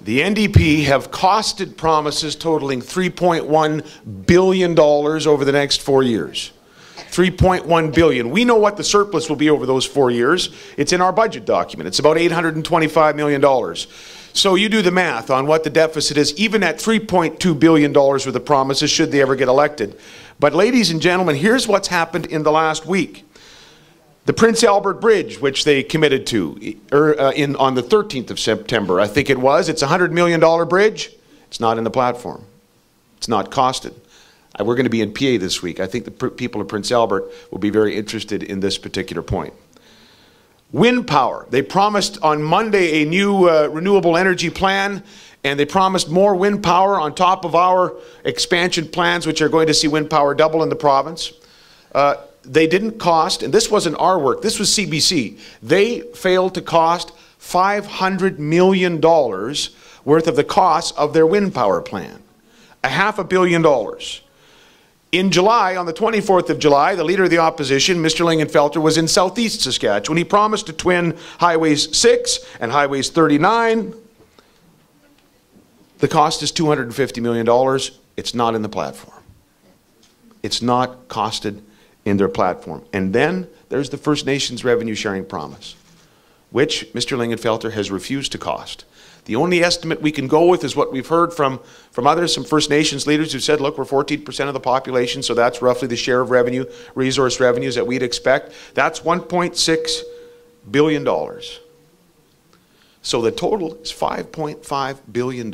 The NDP have costed promises totaling $3.1 billion over the next 4 years. $3.1 billion. We know what the surplus will be over those 4 years. It's in our budget document. It's about $825 million. So you do the math on what the deficit is, even at $3.2 billion worth of promises, should they ever get elected. But ladies and gentlemen, here's what's happened in the last week. The Prince Albert Bridge, which they committed to on the 13th of September, I think it was. It's a $100 million bridge. It's not in the platform. It's not costed. We're going to be in PA this week. I think the people of Prince Albert will be very interested in this particular point. Wind power. They promised on Monday a new renewable energy plan, and they promised more wind power on top of our expansion plans, which are going to see wind power double in the province. They didn't cost, and this wasn't our work, this was CBC. They failed to cost $500 million worth of the costs of their wind power plan. $500 million. In July, on the 24th of July, the Leader of the Opposition, Mr. Lingenfelter, was in southeast Saskatchewan. He promised to twin Highways 6 and Highways 39. The cost is $250 million. It's not in the platform. It's not costed in their platform. And then there's the First Nations revenue sharing promise, which Mr. Lingenfelter has refused to cost. The only estimate we can go with is what we've heard from others, some First Nations leaders who said, look, we're 14% of the population, so that's roughly the share of revenue, resource revenues that we'd expect. That's $1.6 billion. So the total is $5.5 billion.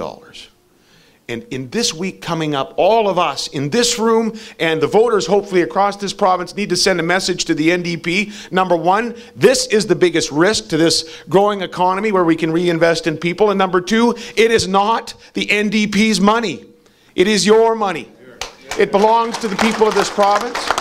And in this week coming up, all of us in this room and the voters hopefully across this province need to send a message to the NDP. Number one, this is the biggest risk to this growing economy where we can reinvest in people. And number two, it is not the NDP's money. It is your money. It belongs to the people of this province.